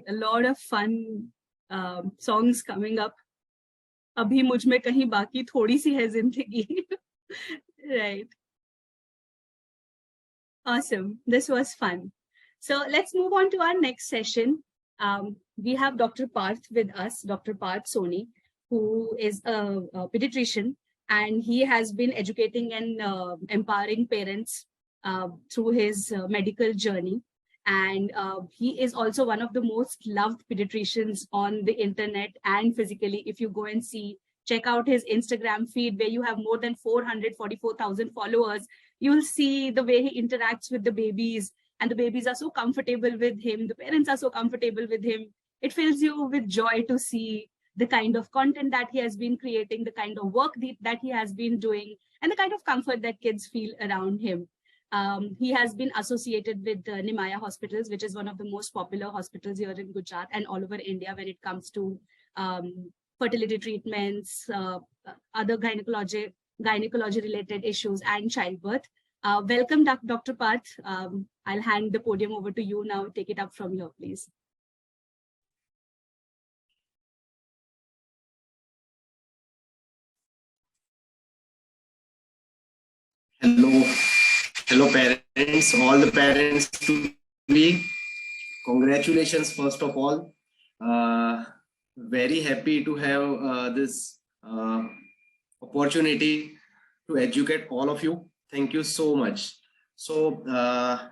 a lot of fun songs coming up. अभी मुझ में कहीं बाकी थोड़ी सी है जिंदगी. Right. Awesome. This was fun. So let's move on to our next session. We have Dr. Parth with us, Dr. Parth Soni, who is a pediatrician, and he has been educating and empowering parents through his medical journey. And he is also one of the most loved pediatricians on the internet and physically. If you go and check out his Instagram feed, where you have more than 444,000 followers, you'll see the way he interacts with the babies, and the babies are so comfortable with him. The parents are so comfortable with him. It fills you with joy to see the kind of content that he has been creating, the kind of work that he has been doing, and the kind of comfort that kids feel around him. He has been associated with Nimaya Hospitals, which is one of the most popular hospitals here in Gujarat and all over India when it comes to fertility treatments, other gynecology related issues, and childbirth. Welcome, Dr. Parth. I'll hand the podium over to you now. Take it up from here, please. Hello parents, all the parents to be. Congratulations first of all. Very happy to have this opportunity to educate all of you. Thank you so much. So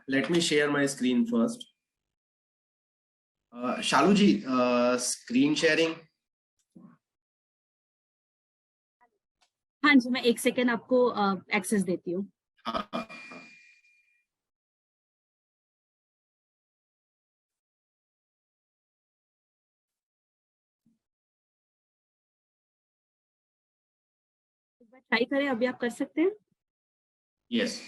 let me share my screen first. Shaluji, screen sharing. हाँ जी, मैं एक second आपको access देती हूँ. Try करें, अभी आप कर सकते हैं. Yes.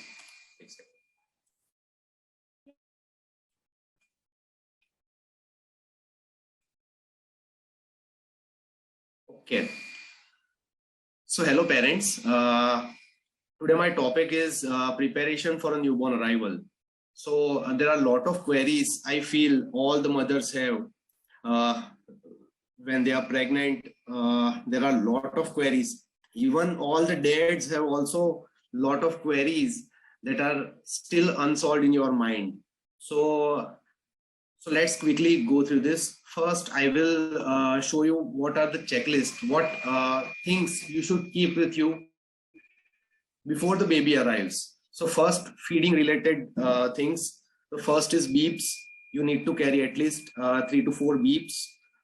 Okay. So hello parents. Today my topic is preparation for a newborn arrival. So there are a lot of queries I feel all the mothers have when they are pregnant. There are a lot of queries. Even all the dads have also a lot of queries that are still unsolved in your mind. So let's quickly go through this. First, I will show you what are the checklist, what things you should keep with you before the baby arrives. So first, feeding related things. The first is beeps. You need to carry at least 3 to 4 beeps.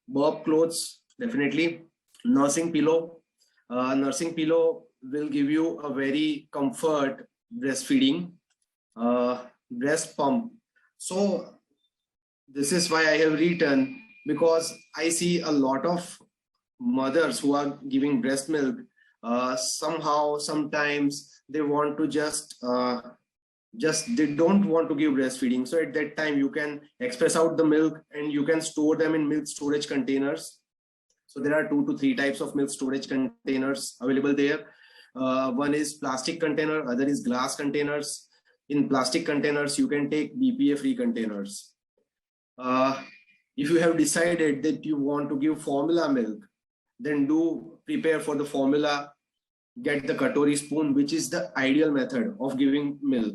Burp clothes, definitely. Nursing pillow. Nursing pillow will give you a very comfort breastfeeding. Breast pump. So this is why I have written, because I see a lot of mothers who are giving breast milk. Somehow, sometimes they want to they don't want to give breastfeeding. So at that time, you can express out the milk and you can store them in milk storage containers. So there are 2 to 3 types of milk storage containers available there. One is plastic container, other is glass containers. In plastic containers, you can take BPA-free containers. If you have decided that you want to give formula milk, then do prepare for the formula. Get the katori spoon, which is the ideal method of giving milk.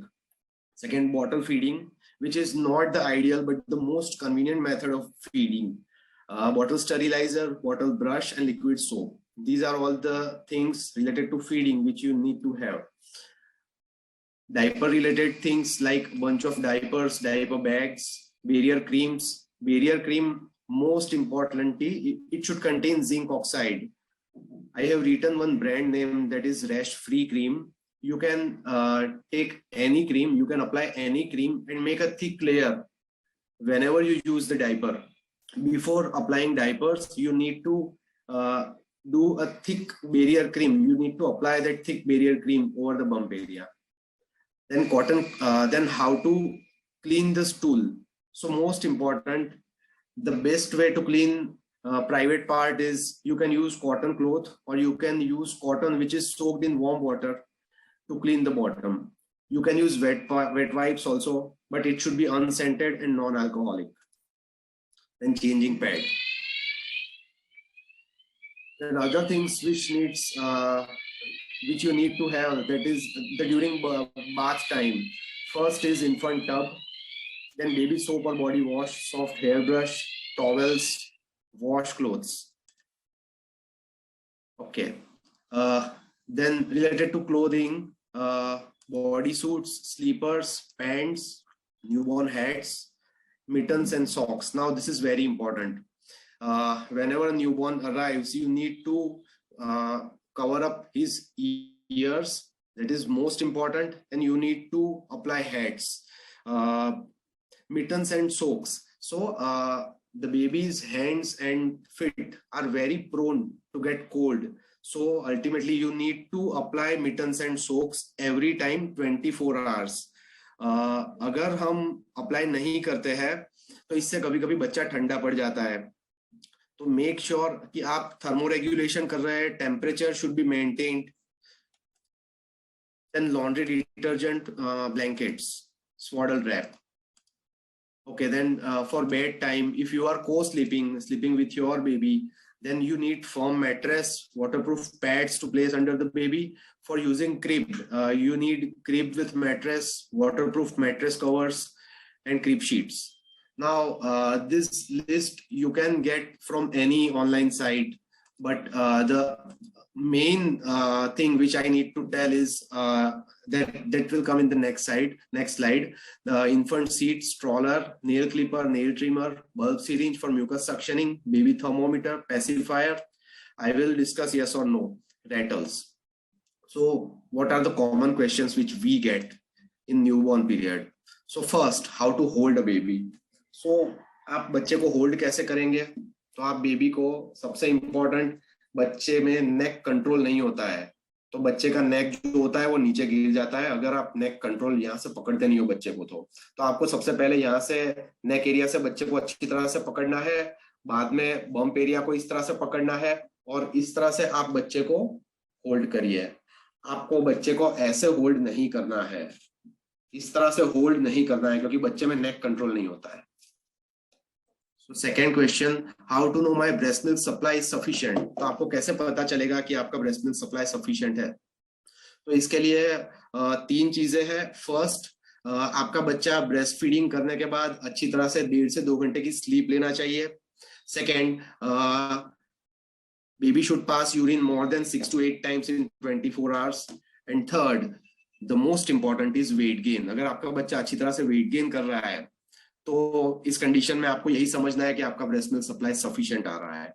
Second, bottle feeding, which is not the ideal but the most convenient method of feeding. Bottle sterilizer, bottle brush, and liquid soap. These are all the things related to feeding which you need to have. Diaper related things like bunch of diapers, diaper bags, barrier creams. Barrier cream, most importantly, it should contain zinc oxide. I have written one brand name, that is Rash Free Cream. You can take any cream, you can apply any cream and make a thick layer whenever you use the diaper. Before applying diapers, you need to do a thick barrier cream. You need to apply that thick barrier cream over the bump area. Then then how to clean the stool. So most important, the best way to clean private part is you can use cotton cloth, or you can use cotton which is soaked in warm water to clean the bottom. You can use wet wipes also, but it should be unscented and non-alcoholic. then changing pad. Then other things which needs which you need to have, that is the during bath time. First is infant tub, then baby soap or body wash, soft hairbrush, towels, wash clothes. Okay. Then related to clothing, body suits, sleepers, pants, newborn hats, mittens and socks. Now this is very important. Whenever a newborn arrives, you need to cover up his ears. That is most important. And you need to apply hats, mittens and socks. So the baby's hands and feet are very prone to get cold. So ultimately you need to apply mittens and socks every time 24 hours. अगर हम apply नहीं करते हैं तो इससे कभी कभी बच्चा ठंडा पड़ जाता है. तो मेक श्योर कि आप थर्मो रेगुलेशन कर रहे हैं. Temperature should be maintained. Then laundry detergent, blankets, swaddle wrap. Okay, then for bed time, if you are co-sleeping with your baby, then you need firm mattress, waterproof pads to place under the baby. For using crib, you need crib with mattress, waterproof mattress covers, and crib sheets. Now, this list you can get from any online site, but the main thing which I need to tell is that will come in the next slide. The infant seat, stroller, nail clipper, nail trimmer, bulb syringe for mucus suctioning, baby thermometer, pacifier. I will discuss yes or no. Rattles. So what are the common questions which we get in newborn period? So first, how to hold a baby. So आप बच्चे को hold कैसे करेंगे? तो आप baby को, सबसे important, बच्चे में नेक कंट्रोल नहीं होता है, तो बच्चे का नेक जो होता है वो नीचे गिर जाता है. अगर आप नेक कंट्रोल यहाँ से पकड़ते नहीं हो बच्चे को, तो आपको सबसे पहले यहाँ से नेक एरिया से बच्चे को अच्छी तरह से पकड़ना है. बाद में बम्प एरिया को इस तरह से पकड़ना है और इस तरह से आप बच्चे को होल्ड करिए. आपको बच्चे को ऐसे होल्ड नहीं करना है, इस तरह से होल्ड नहीं करना है, क्योंकि बच्चे में नेक कंट्रोल नहीं होता है. So second question, how to know my breast milk supply is sufficient? तो आपको कैसे पता चलेगा कि आपका breast milk supply sufficient है? तो इसके लिए तीन चीजें हैं. फर्स्ट, आपका बच्चा ब्रेस्ट फीडिंग करने के बाद अच्छी तरह से 1.5 से 2 घंटे की स्लीप लेना चाहिए. Second, baby should pass urine more than 6 to 8 times in 24 hours. And third, the most important is weight gain. अगर आपका बच्चा अच्छी तरह से weight gain कर रहा है तो इस कंडीशन में आपको यही समझना है कि आपका ब्रेस्ट मिल्क सप्लाई सफिशिएंट आ रहा है.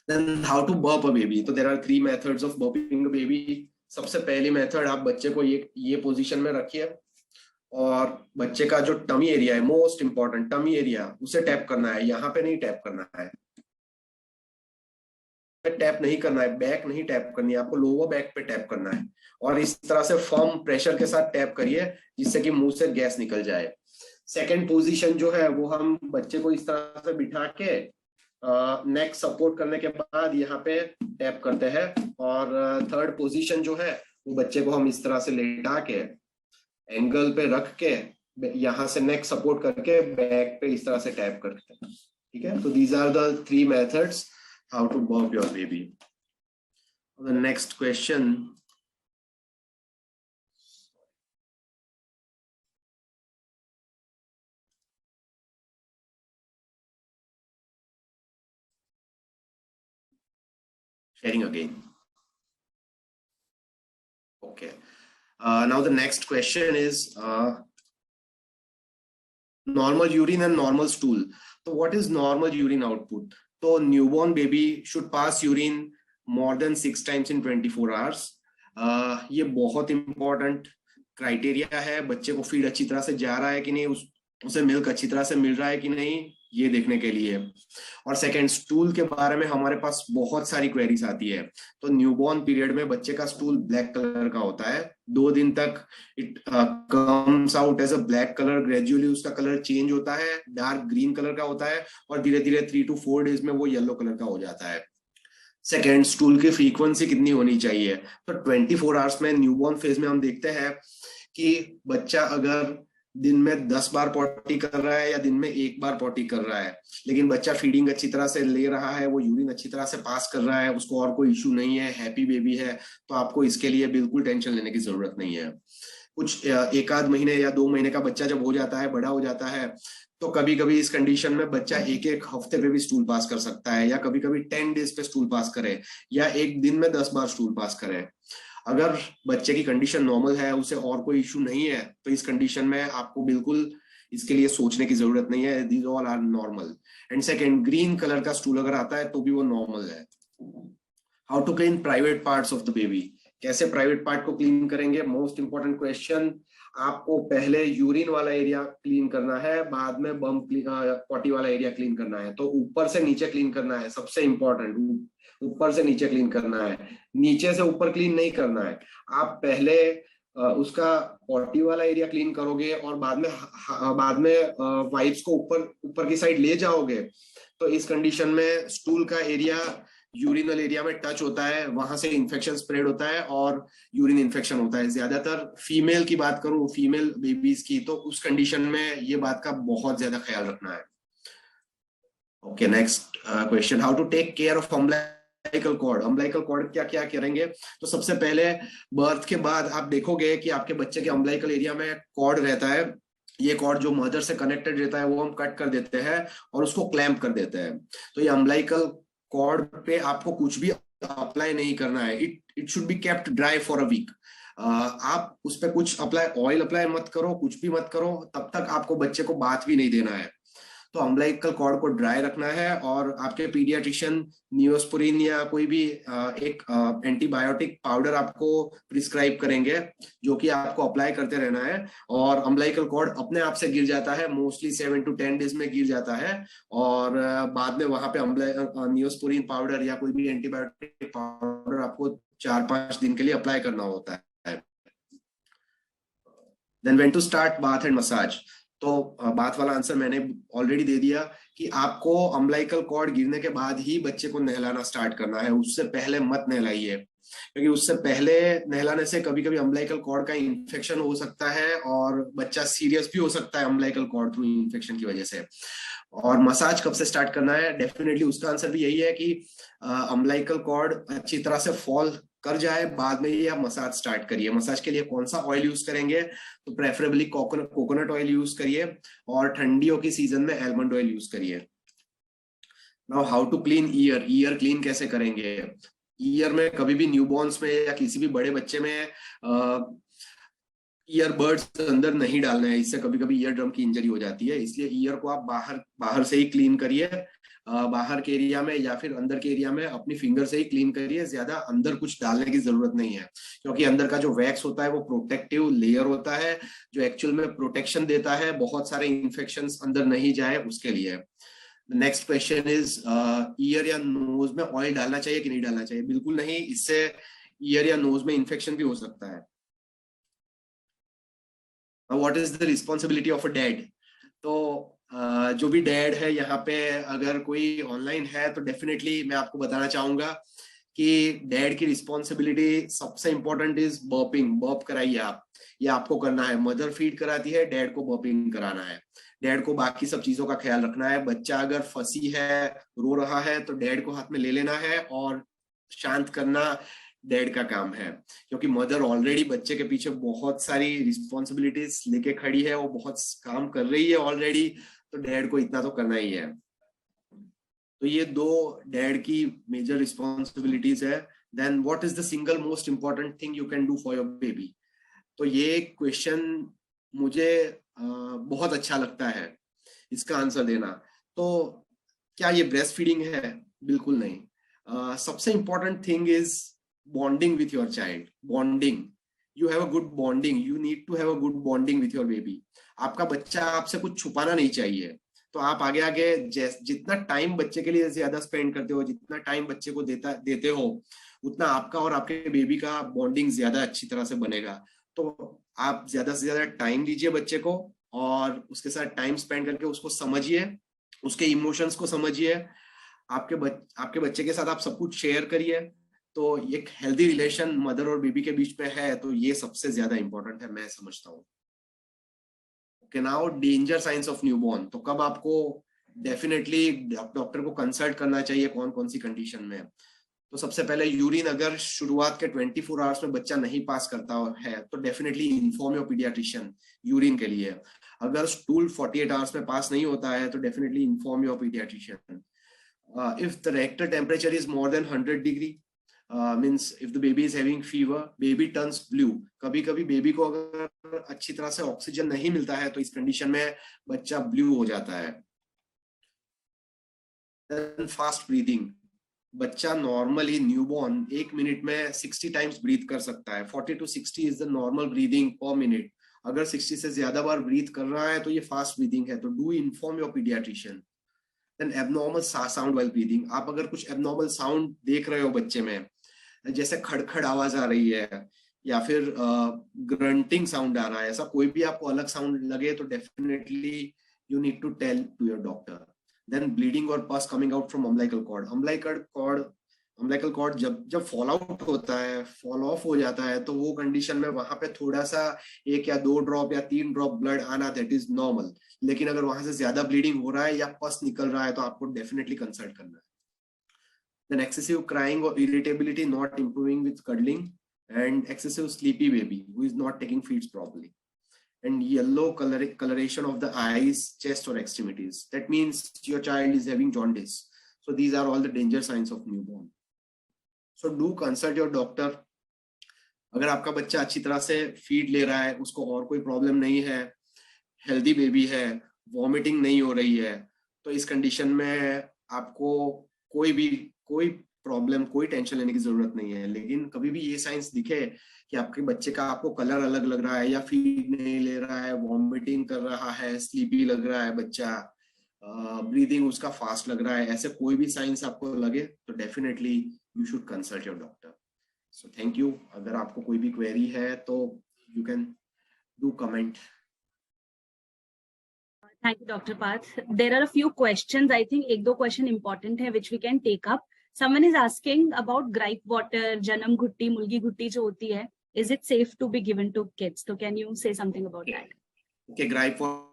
Then how to burp a baby? तो there are 3 methods of burping a baby. सबसे पहली मेथड, आप बच्चे को ये पोजीशन में रखिए और बच्चे का जो टमी एरिया है, मोस्ट इंपॉर्टेंट टमी एरिया, उसे टैप करना है. यहाँ पे नहीं टैप करना है, टैप नहीं करना है, बैक नहीं टैप करनी है, आपको लोअर बैक पे टैप करना है. और इस तरह से फर्म प्रेशर के साथ टैप करिए जिससे कि मुंह से गैस निकल जाए. सेकेंड पोजीशन जो है वो हम बच्चे को इस तरह से बिठा के नेक सपोर्ट करने के बाद यहाँ पे टैप करते हैं. और थर्ड पोजीशन जो है वो बच्चे को हम इस तरह से लेटा के एंगल पे रख के यहाँ से नेक सपोर्ट करके बैक पे इस तरह से टैप करते हैं. ठीक है, तो these are the 3 methods how to burp your baby. The next question, sharing again. Okay, now the next question is normal urine and normal stool. So what is normal urine output? तो newborn baby should pass urine more than 6 times in 24 hours. ये बहुत important criteria है. बच्चे को feed अच्छी तरह से जा रहा है कि नहीं, उसे मिल्क अच्छी तरह से मिल रहा है कि नहीं, ये देखने के लिए. और सेकंड, स्टूल के बारे में हमारे पास बहुत सारी क्वेरीज आती है. तो न्यूबॉर्न पीरियड में बच्चे का स्टूल ब्लैक कलर का होता है. 2 दिन तक it comes out as a black colour. Gradually उसका कलर चेंज होता है, डार्क ग्रीन कलर का होता है और धीरे धीरे 3 to 4 days में वो येलो कलर का हो जाता है. सेकेंड, स्टूल की फ्रीक्वेंसी कितनी होनी चाहिए? तो 24 hours में न्यूबॉर्न फेज में हम देखते हैं कि बच्चा अगर दिन में 10 बार पॉटी कर रहा है या दिन में 1 बार पॉटी कर रहा है, लेकिन बच्चा फीडिंग अच्छी तरह से ले रहा है, वो यूरिन अच्छी तरह से पास कर रहा है, उसको और कोई इश्यू नहीं है, हैप्पी बेबी है, तो आपको इसके लिए बिल्कुल टेंशन लेने की जरूरत नहीं है। कुछ 1 आध महीने या 2 महीने का बच्चा जब हो जाता है, बड़ा हो जाता है, तो कभी कभी इस कंडीशन में बच्चा 1 1 हफ्ते पे भी स्टूल पास कर सकता है, या कभी कभी 10 डेज पे स्टूल पास करे, या एक दिन में 10 बार स्टूल पास करे। अगर बच्चे की कंडीशन नॉर्मल है, उसे और कोई इश्यू नहीं है, तो इस कंडीशन में आपको बिल्कुल इसके लिए सोचने की जरूरत नहीं है। These all are normal. And second, green colour का स्टूल अगर आता है तो भी वो नॉर्मल है। How to clean private parts of the baby, कैसे प्राइवेट पार्ट को क्लीन करेंगे? Most important question. आपको पहले यूरिन वाला एरिया क्लीन करना है, बाद में बम पॉटी वाला एरिया क्लीन करना है। तो ऊपर से नीचे क्लीन करना है, सबसे इंपॉर्टेंट, ऊपर से नीचे क्लीन करना है, नीचे से ऊपर क्लीन नहीं करना है। आप पहले उसका पॉटी वाला एरिया क्लीन करोगे और बाद में वाइप्स को ऊपर ऊपर की साइड ले जाओगे, तो इस कंडीशन में स्टूल का एरिया यूरिनल एरिया में टच होता है, वहां से इन्फेक्शन स्प्रेड होता है और यूरिन इन्फेक्शन होता है। ज्यादातर फीमेल की बात करूं, फीमेल बेबीज की, तो उस कंडीशन में ये बात का बहुत ज्यादा ख्याल रखना है। Okay, next question, how to take care of umbilical cord. Umbilical cord क्या क्या करेंगे? तो सबसे पहले बर्थ के बाद आप देखोगे कि आपके बच्चे के अम्बिलिकल एरिया में कॉर्ड रहता है। ये कॉर्ड जो मदर से कनेक्टेड रहता है वो हम कट कर देते हैं और उसको क्लैंप कर देते हैं। तो ये अम्बिलिकल कॉर्ड पे आपको कुछ भी अप्लाई नहीं करना है। It should be kept dry for a week. आप उस पर कुछ ऑयल अप्लाई मत करो, कुछ भी मत करो, तब तक आपको बच्चे को बात भी नहीं देना है। तो अम्बिलिकल कॉर्ड को ड्राई रखना है, और आपके पीडियाट्रिशियन नियोस्पोरिन या कोई भी एक एंटीबायोटिक पाउडर आपको प्रिस्क्राइब करेंगे, जो कि आपको अप्लाई करते रहना है। और अम्बिलिकल कॉर्ड अपने आप से गिर जाता है, मोस्टली 7 to 10 डेज में गिर जाता है, और बाद में वहां पे नियोस्पोरिन पाउडर या कोई भी एंटीबायोटिक पाउडर आपको 4-5 दिन के लिए अप्लाई करना होता है। Then when to start bath and massage. तो बात वाला आंसर मैंने ऑलरेडी दे दिया कि आपको अम्बिलिकल कॉर्ड गिरने के बाद ही बच्चे को नहलाना स्टार्ट करना है, उससे पहले मत नहलाइए, क्योंकि उससे पहले नहलाने से कभी कभी अम्बिलिकल कॉर्ड का इन्फेक्शन हो सकता है और बच्चा सीरियस भी हो सकता है अम्बिलिकल कॉर्ड थ्रू इन्फेक्शन की वजह से। और मसाज कब से स्टार्ट करना है? डेफिनेटली उसका आंसर भी यही है कि अम्बिलिकल कॉर्ड अच्छी तरह से फॉल कर जाए, बाद में ही आप मसाज स्टार्ट करिए। मसाज के लिए कौन सा ऑयल यूज करेंगे? तो प्रेफरेबली कोकोनट ऑयल यूज करिए, और ठंडियों की सीजन में आलमंड ऑयल यूज करिए। Now how to clean ear. Ear clean कैसे करेंगे? ईयर में कभी भी न्यूबॉर्न्स में या किसी भी बड़े बच्चे में ईयरबड्स अंदर नहीं डालना है, इससे कभी कभी ईयर ड्रम की इंजरी हो जाती है। इसलिए ईयर को आप बाहर से ही क्लीन करिए, बाहर के एरिया में या फिर अंदर के एरिया में अपनी फिंगर से ही क्लीन करिए। ज्यादा अंदर कुछ डालने की जरूरत नहीं है, क्योंकि अंदर का जो वैक्स होता है वो प्रोटेक्टिव लेयर होता है, जो एक्चुअल में प्रोटेक्शन देता है, बहुत सारे इन्फेक्शंस अंदर नहीं जाए उसके लिए। नेक्स्ट क्वेश्चन इज, ईयर या नोज में ऑयल डालना चाहिए कि नहीं डालना चाहिए? बिल्कुल नहीं, इससे ईयर या नोज में इन्फेक्शन भी हो सकता है। What is the responsibility of a dad? तो जो भी डैड है यहाँ पे, अगर कोई ऑनलाइन है तो डेफिनेटली मैं आपको बताना चाहूंगा कि डैड की रिस्पॉन्सिबिलिटी सबसे इंपॉर्टेंट इज बर्पिंग। बर्प कराइए आप, ये आपको करना है। मदर फीड कराती है, डैड को बर्पिंग कराना है। डैड को बाकी सब चीजों का ख्याल रखना है। बच्चा अगर फंसी है, रो रहा है, तो डैड को हाथ में ले लेना है और शांत करना डैड का काम है, क्योंकि मदर ऑलरेडी बच्चे के पीछे बहुत सारी रिस्पॉन्सिबिलिटीज लेके खड़ी है, वो बहुत काम कर रही है ऑलरेडी, तो डैड को इतना तो करना ही है। तो ये 2 डैड की मेजर रिस्पॉन्सिबिलिटीज है। Then what is the single most important thing you can do for your baby? तो ये क्वेश्चन मुझे बहुत अच्छा लगता है इसका आंसर देना। तो क्या ये ब्रेस्ट फीडिंग है? बिल्कुल नहीं। सबसे important thing is bonding with your child. Bonding, you have a good bonding, you need to have a good bonding with your baby. आपका बच्चा आपसे कुछ छुपाना नहीं चाहिए। तो आप आगे आगे जितना टाइम बच्चे के लिए ज्यादा स्पेंड करते हो, जितना टाइम बच्चे को देते हो, उतना आपका और आपके बेबी का बॉन्डिंग ज्यादा अच्छी तरह से बनेगा। तो आप ज्यादा से ज्यादा टाइम दीजिए बच्चे को, और उसके साथ टाइम स्पेंड करके उसको समझिए, उसके इमोशंस को समझिए। आपके बच्चे के साथ आप सब कुछ शेयर करिए। तो एक हेल्दी रिलेशन मदर और बेबी के बीच में है, तो ये सबसे ज्यादा इंपॉर्टेंट है, मैं समझता हूँ। Okay, now danger signs of newborn. तो कब आपको डेफिनेटली डॉक्टर को कंसल्ट करना चाहिए, कौन कौन सी कंडीशन में? तो सबसे पहले यूरिन अगर शुरुआत के 24 आवर्स में बच्चा नहीं पास करता है तो definitely inform your paediatrician urine के लिए. अगर स्टूल 48 आवर्स में पास नहीं होता है तो definitely inform your paediatrician. If the rectal temperature is more than 100 degree, means if the baby is having fever, baby turns blue. कभी कभी बेबी को अगर अच्छी तरह से ऑक्सीजन नहीं मिलता है तो इस कंडीशन में बच्चा ब्लू हो जाता है. Fast breathing. बच्चा नॉर्मली न्यूबॉर्न 1 मिनट में 60 टाइम्स ब्रीथ कर सकता है. 40 to 60 is the normal breathing पर मिनट. अगर 60 से ज्यादा बार ब्रीथ कर रहा है तो ये फास्ट ब्रीदिंग है. तो do inform your paediatrician. Then abnormal sound while breathing. आप अगर कुछ एबनॉर्मल साउंड देख रहे हो बच्चे में, जैसे खड़खड़ आवाज आ रही है या फिर ग्रंटिंग साउंड आ रहा है, ऐसा कोई भी आपको अलग साउंड लगे तो definitely you need to tell to your doctor. Then bleeding और pus coming out from umbilical cord. Umbilical cord जब फॉल आउट होता है, फॉल ऑफ हो जाता है, तो वो कंडीशन में वहां पे थोड़ा सा 1 या 2 ड्रॉप या 3 ड्रॉप ब्लड आना, दैट इज नॉर्मल. लेकिन अगर वहां से ज्यादा ब्लीडिंग हो रहा है या पस निकल रहा है तो आपको डेफिनेटली कंसल्ट करना है. Then excessive crying or irritability not improving with cuddling, and excessive sleepy baby who is not taking feeds properly, and yellow coloration of the eyes, chest or extremities. That means your child is having jaundice. So these are all the danger signs of newborn. So do consult your doctor. अगर आपका बच्चा अच्छी तरह से feed ले रहा है, उसको और कोई प्रॉब्लम नहीं है, हेल्दी बेबी है, वॉमिटिंग नहीं हो रही है, तो इस कंडीशन में आपको कोई प्रॉब्लम, कोई टेंशन लेने की जरूरत नहीं है. लेकिन कभी भी ये साइंस दिखे कि आपके बच्चे का आपको कलर अलग लग रहा है या फीड नहीं ले रहा है, वॉमिटिंग कर रहा है, स्लीपी लग रहा है बच्चा, ब्रीदिंग उसका फास्ट लग रहा है, ऐसे कोई भी साइंस आपको लगे तो definitely you should consult your doctor. So thank you. अगर आपको कोई भी क्वेरी है तो you can do comment. Thank you, Dr. Parth. There are a few questions. I think 1-2 question important है which we can take up. Someone is asking about gripe water, janam ghutti, mulgi ghutti जो होती है. Is it safe to be given to kids? So can you say something about that? Okay, gripe water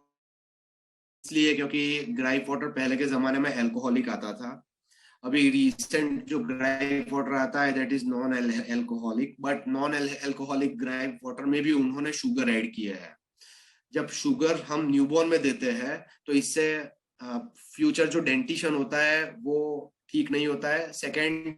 इसलिए क्योंकि gripe water पहले के जमाने में alcoholic आता था. अभी रिसेंट जो ग्राइप वाटर आता है that is non alcoholic, but non alcoholic gripe water में भी उन्होंने शुगर ऐड किया है. जब शुगर हम न्यूबॉर्न में देते हैं तो इससे फ्यूचर जो डेंटिशन होता है वो ठीक नहीं होता है. सेकेंड,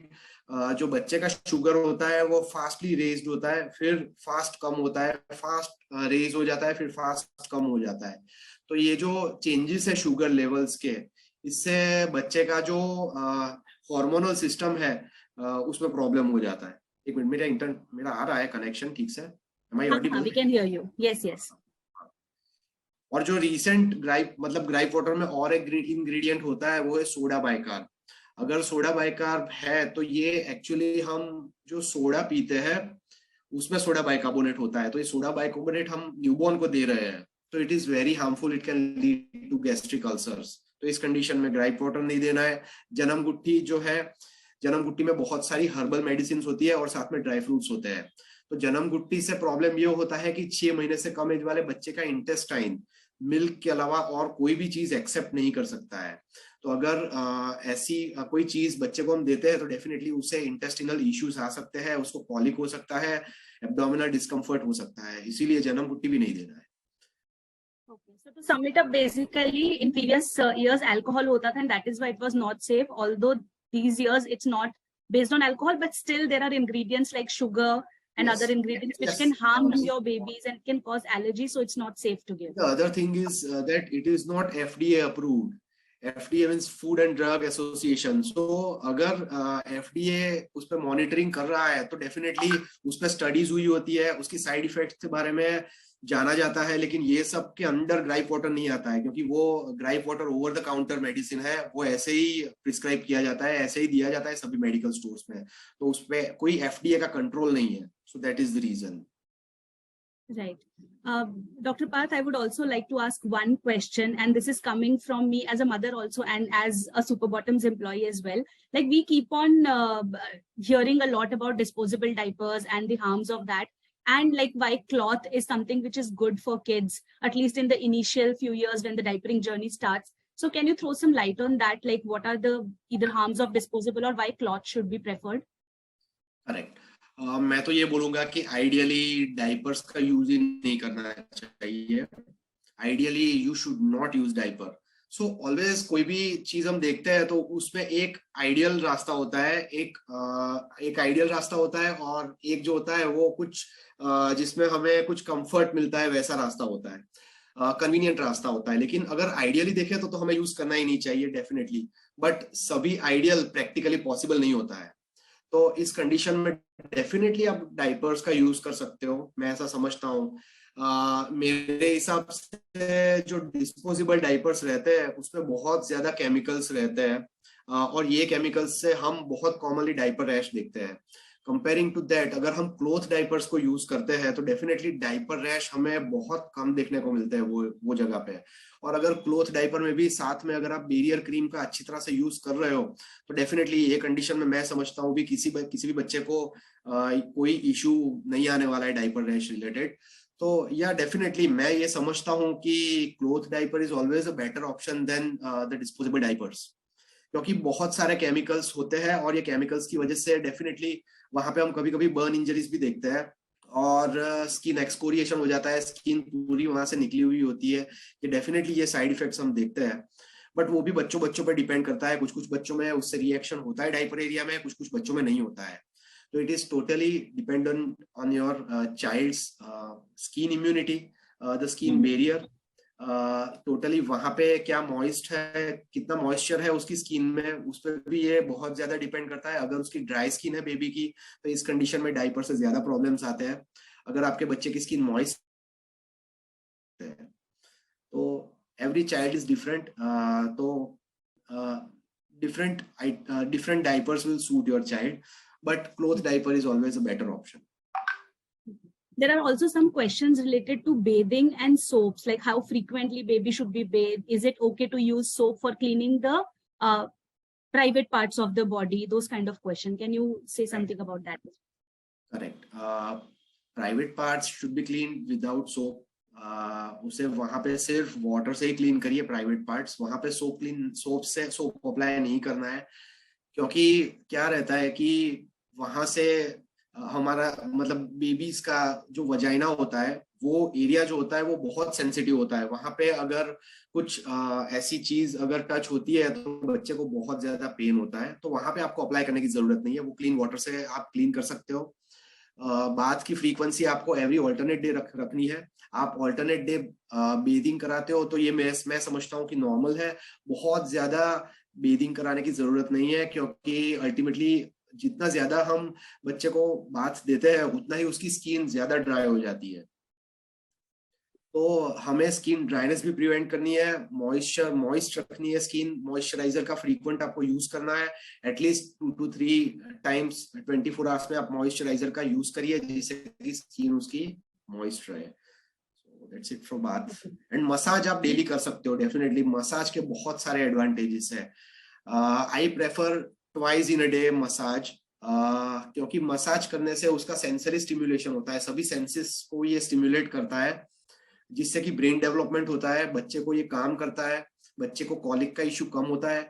जो बच्चे का शुगर होता है वो फास्टली रेज्ड होता है, फिर फास्ट कम होता है, फास्ट रेज हो जाता है, फिर फास्ट कम हो जाता है. तो ये जो चेंजेस है शुगर लेवल्स के, इससे बच्चे का जो हार्मोनल सिस्टम है उसमें प्रॉब्लम हो जाता है. एक मिनट, मेरा आ रहा है कनेक्शन ठीक से? Am I audible? We can hear you. Yes, yes. और जो रिसेंट ग्राइप वाटर में और एक इंग्रेडिएंट होता है वो है सोडा बाइकार्ब. अगर सोडा बाइकार्ब है तो ये एक्चुअली हम जो सोडा पीते हैं उसमें सोडा बाइकार्बोनेट होता है. तो ये सोडा बाइकार्बोनेट हम न्यूबॉर्न को दे रहे हैं, तो it is very harmful. It can lead to gastric ulcers. तो इस कंडीशन में ग्राइप वाटर नहीं देना है. जन्म गुट्टी जो है, जन्म गुट्टी में बहुत सारी हर्बल मेडिसिन होती है और साथ में ड्राई फ्रूट्स होते हैं. तो जन्म गुट्टी से प्रॉब्लम ये होता है कि 6 महीने से कम एज वाले बच्चे का इंटेस्टाइन मिल्क के अलावा और कोई भी चीज एक्सेप्ट नहीं कर सकता है. तो अगर ऐसी कोई चीज बच्चे को हम देते हैं तो डेफिनेटली उससे इंटेस्टिनल इश्यूज आ सकते हैं, उसको कॉलिक हो सकता है, एब्डोमिनल डिस्कम्फर्ट हो सकता है. इसीलिए जन्म गुट्टी भी नहीं देना है. Okay, so to sum it up, basically in previous years alcohol hota tha and that is why it was not safe. Although these years it's not based on alcohol, but still there are ingredients like sugar and other ingredients which can harm your babies and can cause allergies, so it's not safe to give. The other thing is that it is not FDA approved. FDA means Food and Drug Association. So अगर FDA उस पर monitoring कर रहा है तो definitely उस पर studies हुई होती है, उसकी साइड इफेक्ट्स के बारे में जाना जाता है. लेकिन ये सब के अंडर ग्राइप वाटर नहीं आता है क्योंकि वो gripe water over the counter medicine है. वो ऐसे ही प्रिस्क्राइब किया जाता है, ऐसे ही दिया जाता है सभी मेडिकल स्टोर्स में. तो उस पर कोई FDA का कंट्रोल नहीं है. So that is the reason. Right. Dr. Parth, I would also like to ask one question, and this is coming from me as a mother also and as a Super Bottoms employee as well. Like we keep on hearing a lot about disposable diapers and the harms of that. and like why cloth is something which is good for kids, at least in the initial few years when the diapering journey starts. So can you throw some light on that? Like what are the either harms of disposable or why cloth should be preferred? Correct. मैं तो ये बोलूंगा कि ideally diapers का use ही नहीं करना चाहिए। Ideally you should not use diaper. So always कोई भी चीज हम देखते हैं तो उसमें एक आइडियल रास्ता होता है, एक आइडियल रास्ता होता है, और एक जो होता है वो कुछ जिसमें हमें कुछ कंफर्ट मिलता है वैसा रास्ता होता है, कन्वीनियंट रास्ता होता है। लेकिन अगर आइडियली देखें तो हमें यूज करना ही नहीं चाहिए डेफिनेटली, बट सभी आइडियल प्रैक्टिकली पॉसिबल नहीं होता है। तो इस कंडीशन में डेफिनेटली आप डाइपर्स का यूज कर सकते हो, मैं ऐसा समझता हूँ। मेरे हिसाब से जो डिस्पोजेबल डाइपर्स रहते हैं उसमें बहुत ज्यादा केमिकल्स रहते हैं, और ये केमिकल्स से हम बहुत कॉमनली डाइपर रैश देखते हैं। कंपेयरिंग टू दैट, अगर हम क्लोथ डाइपर्स को यूज करते हैं तो डेफिनेटली डाइपर रैश हमें बहुत कम देखने को मिलते हैं वो जगह पे। और अगर क्लोथ डाइपर में भी साथ में अगर आप बैरियर क्रीम का अच्छी तरह से यूज कर रहे हो तो डेफिनेटली ये कंडीशन में मैं समझता हूँ भी किसी भी बच्चे को कोई इशू नहीं आने वाला है डाइपर रैश रिलेटेड। तो या डेफिनेटली मैं ये समझता हूँ कि cloth diaper is always a better option than the disposable diapers, क्योंकि बहुत सारे केमिकल्स होते हैं और ये केमिकल्स की वजह से डेफिनेटली वहां पे हम कभी कभी बर्न इंजरीज भी देखते हैं, और स्किन एक्सकोरिएशन हो जाता है, स्किन पूरी वहां से निकली हुई होती है। ये डेफिनेटली ये साइड इफेक्ट्स हम देखते हैं, बट वो भी बच्चों पे डिपेंड करता है। कुछ बच्चों में उससे रिएक्शन होता है डाइपर एरिया में, कुछ बच्चों में नहीं होता है। तो it is totally dependent on your child's skin immunity, the skin barrier, totally वहां पे क्या मॉइस्ट है, कितना मॉइस्चर है उसकी स्किन में, उस पर भी ये बहुत ज्यादा डिपेंड करता है। अगर उसकी ड्राई स्किन है बेबी की तो इस कंडीशन में डाइपर से ज्यादा प्रॉब्लम्स आते हैं। अगर आपके बच्चे की स्किन मॉइस्ट है तो एवरी चाइल्ड इज डिफरेंट, तो different diapers will suit your child, but cloth diaper is always a better option. There are also some questions related to bathing and soaps, like how frequently baby should be bathed. Is it okay to use soap for cleaning the private parts of the body? Those kind of questions. Can you say something about that? Correct. Private parts should be cleaned without soap. उसे वहां पे सिर्फ water से ही clean करिए private parts, वहां पे soap apply नहीं करना है। क्योंकि क्या रहता है कि वहां से हमारा मतलब बेबीज का जो वजाइना होता है वो एरिया जो होता है वो बहुत सेंसिटिव होता है। वहां पे अगर कुछ ऐसी चीज अगर टच होती है तो बच्चे को बहुत ज्यादा पेन होता है। तो वहां पे आपको अप्लाई करने की जरूरत नहीं है, वो क्लीन वाटर से आप क्लीन कर सकते हो। बाथ की फ्रीक्वेंसी आपको एवरी ऑल्टरनेट डे रखनी है। आप ऑल्टरनेट डे बेदिंग कराते हो तो ये मैं समझता हूँ कि नॉर्मल है। बहुत ज्यादा बेदिंग कराने की जरूरत नहीं है, क्योंकि अल्टीमेटली जितना ज्यादा हम बच्चे को बाथ देते हैं उतना ही उसकी स्किन ज्यादा ड्राई हो जाती है। तो हमें स्किन ड्राइनेस भी प्रिवेंट करनी है, मॉइस्ट रखनी है स्किन। मॉइस्चराइजर का फ्रीक्वेंट आपको यूज करना है, एटलीस्ट 2 to 3 टाइम्स 24 आवर्स में आप मॉइस्चराइजर का यूज करिए जिससे कि स्किन उसकी मॉइस्ट रहे। So that's it for bath. And massage आप डेली कर सकते हो, डेफिनेटली मसाज के बहुत सारे एडवांटेजेस है। I prefer twice in a day massage, क्योंकि मसाज करने से उसका सेंसरी स्टिम्युलेशन होता है, सभी सेंसेस को ये स्टिम्युलेट करता है जिससे कि ब्रेन डेवलपमेंट होता है, बच्चे को ये काम करता है, बच्चे को कॉलिक का इश्यू कम होता है,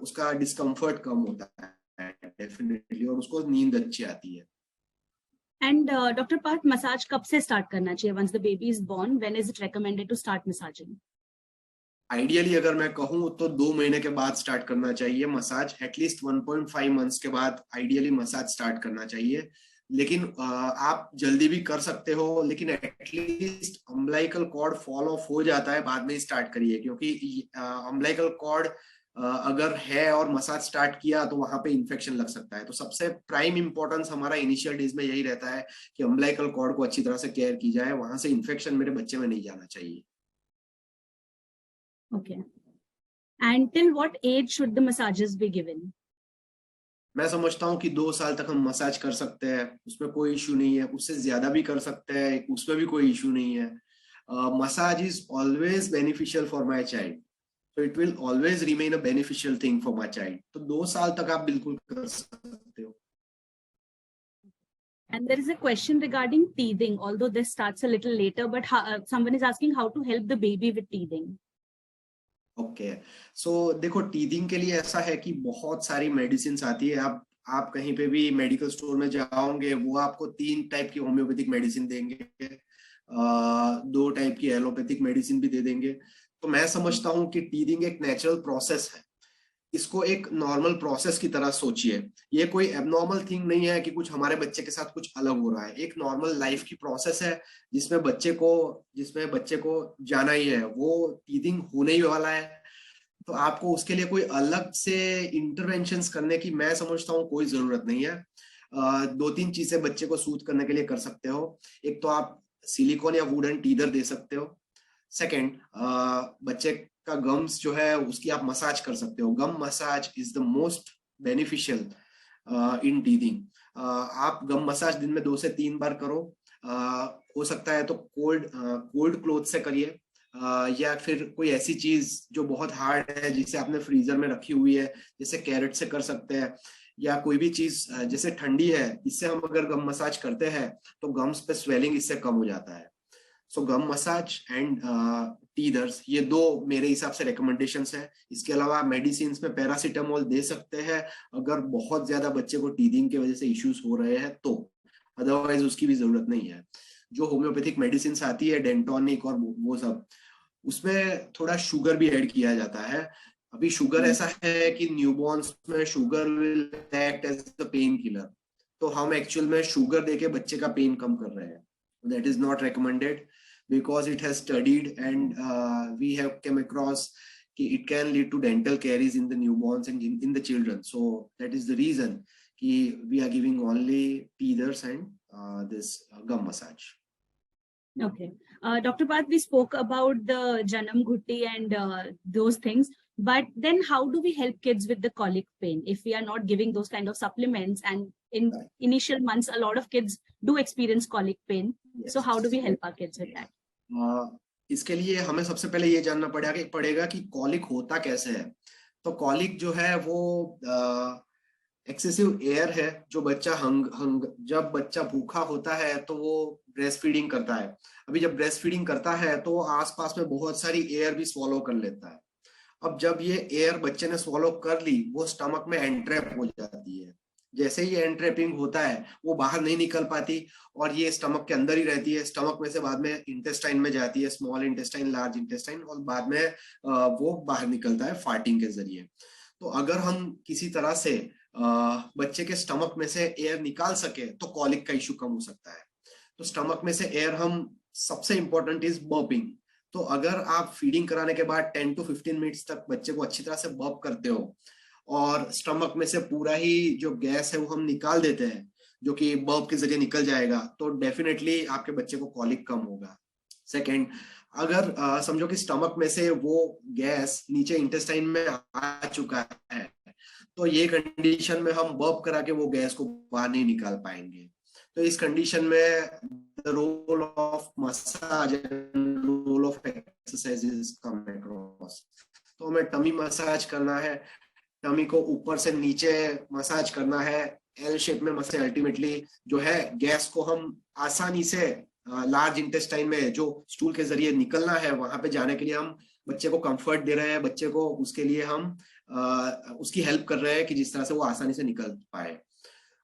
उसका डिस्कम्फर्ट कम होता है डेफिनेटली, और उसको नींद अच्छी आती है। And Dr. Parth, मसाज कब से स्टार्ट करना चाहिए? Once the baby is born, when is it recommended to start massaging? Ideally अगर मैं कहूँ तो 2 महीने के बाद स्टार्ट करना चाहिए मसाज, एटलीस्ट 1.5 मंथ्स के बाद आइडियली मसाज स्टार्ट करना चाहिए। लेकिन आप जल्दी भी कर सकते हो, लेकिन at least umbilical cord fall off हो जाता है बाद में स्टार्ट करिए, क्योंकि अम्बिलिकल कॉर्ड अगर है और मसाज स्टार्ट किया तो वहां पे इन्फेक्शन लग सकता है। तो सबसे प्राइम इंपॉर्टेंस हमारा इनिशियल डेज में यही रहता है कि अम्बिलिकल कॉर्ड को अच्छी तरह से केयर की जाए, वहां से इन्फेक्शन मेरे बच्चे में नहीं जाना चाहिए। Okay. And till what age should the massages be given? मैं समझता हूँ कि 2 साल तक हम मसाज कर सकते हैं, उसमें कोई इशू नहीं है। उससे ज्यादा भी कर सकते हैं, उसमें भी कोई इशू नहीं है। Massage is always beneficial for my child, so it will always remain a beneficial thing for my child. तो 2 साल तक आप बिल्कुल कर सकते हो। And there is a question regarding teething, although this starts a little later, but someone is asking how to help the baby with teething. Okay, so देखो teething के लिए ऐसा है कि बहुत सारी मेडिसिन आती है। आप कहीं पे भी मेडिकल स्टोर में जाओगे, वो आपको 3 टाइप की होम्योपैथिक मेडिसिन देंगे, 2 टाइप की एलोपैथिक मेडिसिन भी दे देंगे। तो मैं समझता हूँ कि टीथिंग एक नेचुरल प्रोसेस है, इसको एक नॉर्मल प्रोसेस की तरह सोचिए। ये कोई एबनॉर्मल थिंग नहीं है कि कुछ हमारे बच्चे के साथ कुछ अलग हो रहा है। एक नॉर्मल लाइफ की प्रोसेस है जिसमें बच्चे को जाना ही है, वो टीथिंग होने ही वाला है। तो आपको उसके लिए कोई अलग से इंटरवेंशंस करने की मैं समझता हूँ कोई जरूरत नहीं है। 2-3 चीजें बच्चे को सूथ करने के लिए कर सकते हो। एक तो आप सिलिकॉन या वुडन टीथर दे सकते हो। सेकेंड, बच्चे का गम्स जो है उसकी आप मसाज कर सकते हो। Gum massage is the most beneficial in teething. आप गम मसाज दिन में 2 से 3 बार करो। हो सकता है तो कोल्ड क्लोथ से करिए, या फिर कोई ऐसी चीज जो बहुत हार्ड है जिसे आपने फ्रीजर में रखी हुई है, जैसे कैरेट से कर सकते हैं, या कोई भी चीज जैसे ठंडी है, इससे हम अगर गम मसाज करते हैं तो गम्स पे स्वेलिंग इससे कम हो जाता है। सो गम मसाज एंड टीथर्स, ये 2 मेरे हिसाब से रिकमेंडेशंस है। इसके अलावा मेडिसिन में पैरासीटामोल दे सकते हैं अगर बहुत ज्यादा बच्चे को टीथिंग की वजह से इश्यूज हो रहे हैं तो, अदरवाइज उसकी भी जरूरत नहीं है। जो होम्योपैथिक मेडिसिन आती है डेंटोनिक और वो सब, उसमें थोड़ा शुगर भी ऐड किया जाता है। अभी शुगर ऐसा है कि न्यूबॉर्न्स में sugar will act as a painkiller, तो हम एक्चुअल में शुगर देके बच्चे का पेन कम कर रहे हैं। That is not recommended because it has studied and we have come across it can lead to dental caries in the newborns and in the children. So that is the reason we are giving only teethers and this gum massage. Okay. Dr. Parth, we spoke about the Janam Ghutti and those things, but then how do we help kids with the colic pain if we are not giving those kind of supplements? And in initial months, a lot of kids do experience colic pain. Yes. So how do we help our kids with that? इसके लिए हमें सबसे पहले ये जानना पड़ेगा कि colic होता कैसे है। तो कॉलिक जो है वो एक्सेसिव एयर है। जो बच्चा जब बच्चा भूखा होता है तो वो ब्रेस्ट फीडिंग करता है। अभी जब ब्रेस्ट फीडिंग करता है तो आसपास में बहुत सारी एयर भी स्वॉलो कर लेता है। अब जब ये एयर बच्चे ने स्वॉलो कर ली, वो स्टमक में एंट्रैप हो जाती है। जैसे ही एंट्रैपिंग होता है वो बाहर नहीं निकल पाती और ये स्टमक के अंदर ही रहती है। स्टमक में से बाद में इंटेस्टाइन में जाती है, स्मॉल इंटेस्टाइन, लार्ज इंटेस्टाइन, और बाद में वो बाहर निकलता है फार्टिंग के जरिए। तो अगर हम किसी तरह से बच्चे के स्टमक में से एयर निकाल सके तो कॉलिक का इश्यू कम हो सकता है। तो स्टमक में से एयर हम सबसे इंपॉर्टेंट इज बर्पिंग। तो अगर आप फीडिंग कराने के बाद 10 to 15 मिनट्स तक बच्चे को अच्छी तरह से बर्प करते हो और स्टमक में से पूरा ही जो गैस है वो हम निकाल देते हैं, जो कि बर्प के जरिए निकल जाएगा, तो डेफिनेटली आपके बच्चे को कॉलिक कम होगा। सेकेंड, अगर समझो कि स्टमक में से वो गैस नीचे इंटेस्टाइन में आ चुका है, तो ये कंडीशन में हम बर्प करा के वो गैस को बाहर नहीं निकाल पाएंगे। तो इस कंडीशन में the role of massage and role of exercise come across. तो हमें टमी मसाज करना है, टमी को ऊपर से नीचे मसाज करना है, एल शेप में मसाज। अल्टीमेटली जो है गैस को हम आसानी से लार्ज इंटेस्टाइन में जो स्टूल के जरिए निकलना है वहां पे जाने के लिए हम बच्चे को कंफर्ट दे रहे हैं। बच्चे को उसके लिए हम उसकी हेल्प कर रहे हैं कि जिस तरह से वो आसानी से निकल पाए।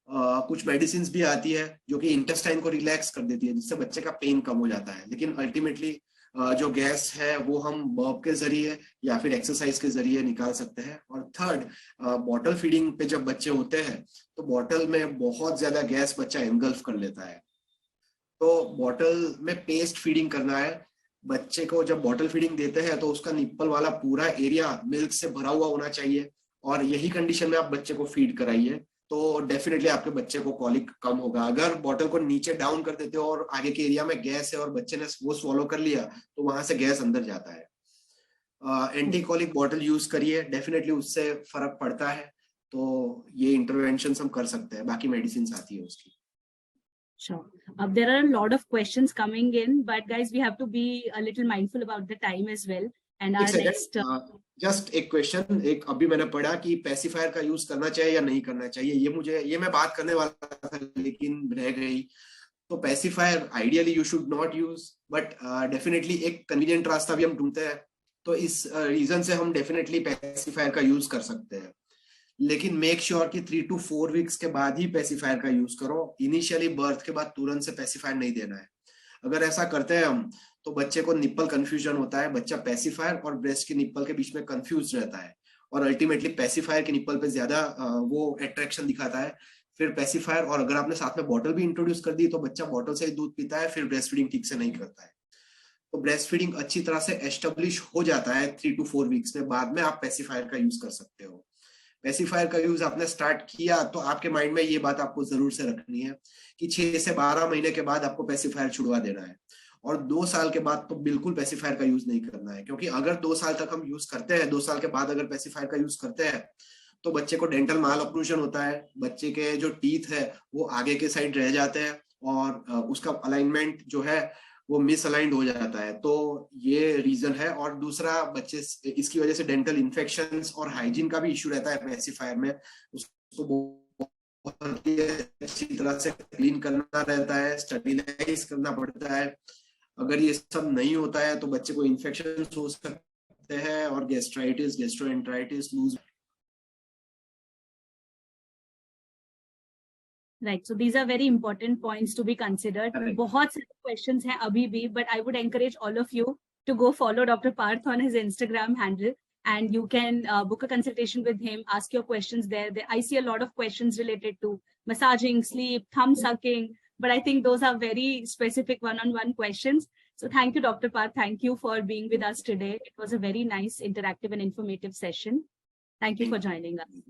कुछ मेडिसिन भी आती है जो कि इंटेस्टाइन को रिलैक्स कर देती है, जिससे बच्चे का पेन कम हो जाता है। लेकिन अल्टीमेटली जो गैस है वो हम बर्प के जरिए या फिर एक्सरसाइज के जरिए निकाल सकते हैं। और थर्ड, बॉटल फीडिंग पे जब बच्चे होते हैं तो बॉटल में बहुत ज्यादा गैस बच्चा एनगल्फ कर लेता है। तो बॉटल में पेस्ट फीडिंग करना है। बच्चे को जब बॉटल फीडिंग देते हैं तो उसका निप्पल वाला पूरा एरिया मिल्क से भरा हुआ होना चाहिए, और यही कंडीशन में आप बच्चे को फीड कराइए तो डेफिनेटली आपके बच्चे को कॉलिक कम होगा। अगर बॉटल को नीचे डाउन कर देते हो और आगे के एरिया में गैस है और बच्चे ने वो स्वॉलो कर लिया तो वहां से गैस अंदर जाता है। एंटी कॉलिक बॉटल यूज करिए, डेफिनेटली उससे फर्क पड़ता है। तो ये इंटरवेंशन हम कर सकते हैं, बाकी मेडिसिन आती है उसकी। Sure. There are a lot of questions coming in, but guys, we have to be a little mindful about the time as well. And our next just एक क्वेश्चन, एक अभी मैंने पढ़ा कि पेसिफायर का यूज करना चाहिए या नहीं करना चाहिए, ये मैं बात करने वाला था लेकिन रह गई। तो pacifier ideally you should not use, but definitely एक कन्वीनियंट रास्ता भी हम ढूंढते हैं, तो इस रीजन से हम डेफिनेटली पेसिफायर का यूज कर सकते हैं। लेकिन मेक श्योर कि 3 to 4 वीक्स के बाद ही पेसिफायर का यूज करो। इनिशियली बर्थ के बाद तुरंत से पेसिफायर नहीं देना है। अगर ऐसा करते हैं हम तो बच्चे को निप्पल कंफ्यूजन होता है, बच्चा पेसिफायर और ब्रेस्ट के निप्पल के बीच में कंफ्यूज रहता है और अल्टीमेटली पेसिफायर के निप्पल पे ज्यादा वो अट्रैक्शन दिखाता है। फिर पेसिफायर, और अगर आपने साथ में बॉटल भी इंट्रोड्यूस कर दी तो बच्चा बॉटल से ही दूध पीता है, फिर ब्रेस्ट फीडिंग ठीक से नहीं करता है। तो ब्रेस्ट फीडिंग अच्छी तरह से एस्टेब्लिश हो जाता है 3 to 4 वीक्स में, बाद में आप पेसिफायर का यूज कर सकते हो। पेसिफायर का यूज आपने स्टार्ट किया तो आपके माइंड में ये बात आपको जरूर से रखनी है कि 6 से 12 महीने के बाद आपको पेसिफायर छुड़वा देना है, और 2 साल के बाद तो बिल्कुल पेसिफायर का यूज नहीं करना है। क्योंकि अगर 2 साल तक हम यूज करते हैं, 2 साल के बाद अगर पेसिफायर का यूज करते हैं तो बच्चे को डेंटल माल ऑक्लूजन होता है, बच्चे के जो टीथ है वो आगे के साइड रह जाते हैं और उसका अलाइनमेंट जो है वो मिस अलाइंड हो जाता है। तो ये रीजन है। और दूसरा, बच्चे इसकी वजह से डेंटल इन्फेक्शंस और हाइजीन का भी इश्यू रहता है पेसिफायर में। उसको बहुत ही अच्छी तरह से क्लीन करना रहता है, स्टरलाइज करना पड़ता है। अगर ये सब नहीं होता है तो बच्चे को इन्फेक्शन हो सकते हैं और gastritis, gastroenteritis, loose. Right. So these are very important points to be considered. Correct. बहुत सारे questions हैं अभी भी, but I would encourage all of you to go follow Dr. Parth on his Instagram handle, and you can book a consultation with him, ask your questions there. I see a lot of questions related to massaging, sleep, thumb sucking, but I think those are very specific one-on-one questions. So thank you, Dr. Parth. Thank you for being with us today. It was a very nice, interactive and informative session. Thank you for joining us.